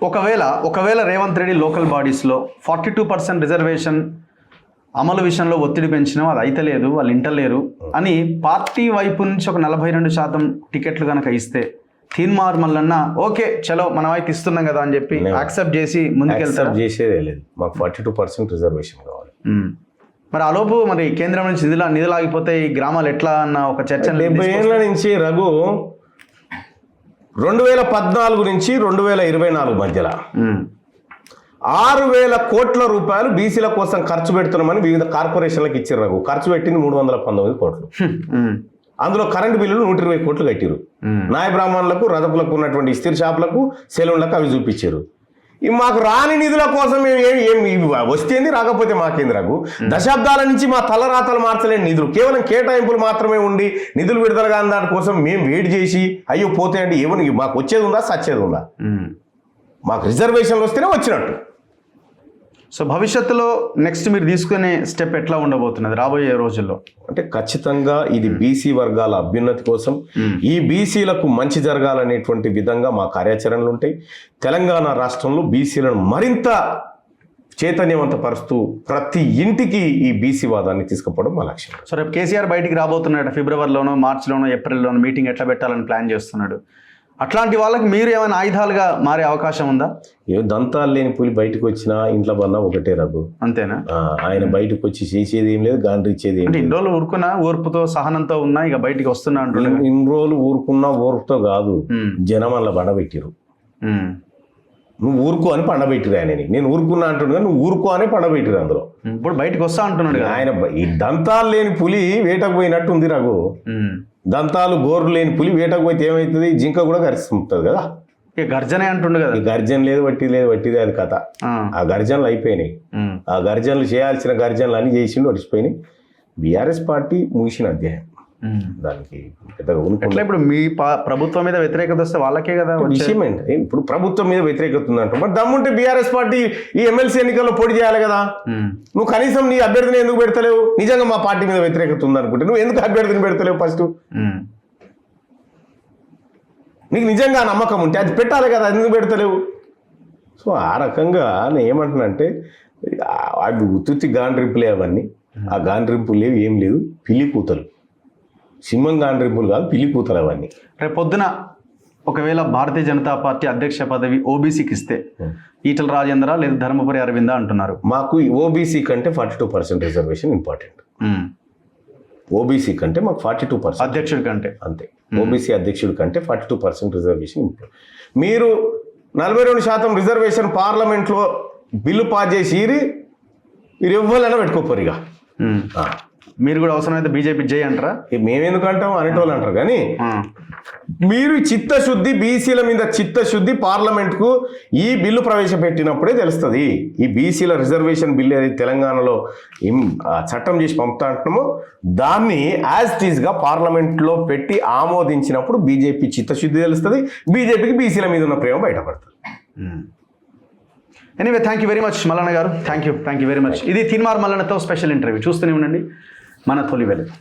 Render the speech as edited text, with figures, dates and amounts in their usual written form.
ఒకవేళ Revanth Reddy local బాడీస్లో 42% reservation అమలు విషయంలో ఒత్తిడి పెంచినా అది అయితే లేదు, వాళ్ళు ఇంటలేరు అని పార్టీ వైపు నుంచి ఒక 42% టికెట్లు కనుక ఇస్తే తీన్మార్ మల్లన్న ఓకే చలో మనం అయితే ఇస్తున్నాం కదా అని చెప్పి యాక్సెప్ట్ చేసి ముందుకెళ్తారు. చేసేదే లేదు, మాకు 42% రిజర్వేషన్ కావాలి. మరి ఆలోపు మరి కేంద్రం నుంచి నిధులు ఆగిపోతే ఈ గ్రామాలు ఎట్లా అన్న ఒక చర్చ 70 ఏళ్ళ నుంచి రఘు 2014 నుంచి 2024 మధ్యలో 6,000 కోట్ల రూపాయలు బీసీల కోసం ఖర్చు పెడుతున్నామని వివిధ కార్పొరేషన్లకు ఇచ్చారు రఘు. ఖర్చు పెట్టింది 319 కోట్లు. అందులో కరెంటు బిల్లులు 120 కోట్లు కట్టిరు. నాయ బ్రాహ్మణులకు, రజకులకు ఉన్నటువంటి ఇస్తిరి షాపులకు, సెలూన్లకు అవి చూపించారు. మాకు రాని నిధుల కోసం ఏమి వస్తేంది, రాకపోతే మాకేంది రఘు. దశాబ్దాల నుంచి మా తలరాతలు మార్చలేని నిధులు, కేవలం కేటాయింపులు మాత్రమే ఉండి నిధులు విడుదల కాని దాని కోసం మేము వెయిట్ చేసి అయ్యో పోతే అంటే ఏమని మాకు వచ్చేది ఉందా, సచ్చేది ఉందా? మాకు రిజర్వేషన్లు వస్తేనే వచ్చినట్టు. సో భవిష్యత్తులో నెక్స్ట్ మీరు తీసుకునే స్టెప్ ఎట్లా ఉండబోతున్నది రాబోయే రోజుల్లో? అంటే ఖచ్చితంగా ఇది బీసీ వర్గాల అభ్యున్నతి కోసం, ఈ బీసీలకు మంచి జరగాలనేటువంటి విధంగా మా కార్యాచరణలు ఉంటాయి. తెలంగాణ రాష్ట్రంలో బీసీలను మరింత చైతన్యవంతపరుస్తూ ప్రతి ఇంటికి ఈ బీసీ వాదాన్ని తీసుకుపోవడం మా లక్ష్యం. సో రేపు కేసీఆర్ బయటికి రాబోతున్నాడు, ఫిబ్రవరిలోనో మార్చిలోనో ఏప్రిల్లోనో మీటింగ్ ఎట్లా పెట్టాలని ప్లాన్ చేస్తున్నాడు. అట్లాంటి వాళ్ళకి మీరు ఏమైనా ఆయుధాలుగా మారే అవకాశం ఉందా? దంతాలు లేని పులి బయటకు వచ్చినా ఇంట్లో బన్నా ఒకటే రఘు, అంతేనా? ఆయన బయటకు వచ్చి చేసేది ఏం లేదు, గాండ్రి ఇచ్చేది ఏం లేదు. ఇన్ని రోజులు ఊరుకున్నా, ఓర్పుతో సహనంతో ఉన్నా, ఇక బయటికి వస్తున్నా అంటున్నా. ఇన్ని రోజులు ఊరుకున్నా ఓర్పుతో కాదు, జనం అలా బండబెట్టిరు. నువ్వు ఊరుకో అని పండబెట్టిరు ఆయనని. నేను ఊరుకున్నా అంటున్నా, నువ్వు ఊరుకో అని పండబెట్టిరు. అందులో ఇప్పుడు బయటకు వస్తా అంటున్నాడు ఆయన. ఈ దంతాలు లేని పులి వేటకు పోయినట్టు ఉంది రఘు. దంతాలు గోర్లు లేని పులి వేటకు పోతే ఏమవుతుంది, జింక కూడా కరిస్తుంది కదా. గర్జనే అంటుండు కదా. గర్జన లేదు, వట్టిదే అది కథ. ఆ గర్జనలు అయిపోయినాయి. ఆ గర్జనలు చేయాల్సిన గర్జనలు అన్ని చేసిండు, వడిచిపోయినాయి. బీఆర్ఎస్ పార్టీ ముగిసిన అధ్యాయం. దానికి పెద్దగా ఇప్పుడు మీ ప్రభుత్వం మీద వ్యతిరేకత వస్తే వాళ్ళకే కదా విషయం ఏంటి. ఇప్పుడు ప్రభుత్వం మీద వ్యతిరేకత ఉందంట, మరి దమ్ముంటే బీఆర్ఎస్ పార్టీ ఈ ఎమ్మెల్సీ ఎన్నికల్లో పోటీ చేయాలి కదా. నువ్వు కనీసం నీ అభ్యర్థిని ఎందుకు పెడతలేవు? నిజంగా మా పార్టీ మీద వ్యతిరేకత ఉందనుకుంటే నువ్వు ఎందుకు అభ్యర్థిని పెడతలేవు? ఫస్ట్ నీకు నిజంగా నమ్మకం ఉంటే అది పెట్టాలి కదా, ఎందుకు పెడతలేవు? సో ఆ రకంగా నేను ఏమంటున్నానంటే అవి ఉత్తుత్తి గాండ్రింపులే అవన్నీ. ఆ గాండ్రింపులు లేవు, ఏం లేదు, పిల్లి కూతలు. సింహం గాండ్రింపులు కాదు, పిల్లి కూతలు అవన్నీ. రేపు పొద్దున ఒకవేళ భారతీయ జనతా పార్టీ అధ్యక్ష పదవి ఓబీసీకి ఇస్తే ఈటల రాజేంద్ర లేదా ధర్మపురి అరవింద అంటున్నారు. మాకు ఓబీసీ కంటే 42% రిజర్వేషన్ ఇంపార్టెంట్. ఓబీసీ కంటే మాకు 42% అధ్యక్షుడి కంటే అంతే. ఓబీసీ అధ్యక్షుడి కంటే 42% రిజర్వేషన్ ఇంపార్టెంట్. మీరు 42% రిజర్వేషన్ పార్లమెంట్లో బిల్లు పాస్ చేసి మీరు ఇవ్వాలన్నా పెట్టుకోపోరు. ఇక మీరు కూడా అవసరమైతే బీజేపీ జై అంటారా? మేమెందుకు అంటాం, అనేటోళ్ళు అంటారు. కానీ మీరు చిత్తశుద్ధి, బీసీల మీద చిత్తశుద్ధి పార్లమెంట్కు ఈ బిల్లు ప్రవేశపెట్టినప్పుడే తెలుస్తుంది. ఈ బీసీల రిజర్వేషన్ బిల్లు ఏదైతే తెలంగాణలో చట్టం చేసి పంపుతా అంటున్నామో దాన్ని యాజ్ ఇట్ ఈస్గా పార్లమెంట్లో పెట్టి ఆమోదించినప్పుడు బీజేపీ చిత్తశుద్ధి తెలుస్తుంది, బీజేపీకి బీసీల మీద ఉన్న ప్రేమ బయటపడుతుంది. Anyway thank you very much Mallanna గారు. Thank you very much. ఇది తీన్మార్ మల్లన్నతో స్పెషల్ ఇంటర్వ్యూ. చూస్తూనే ఉండండి మన తొలి వెలుగు.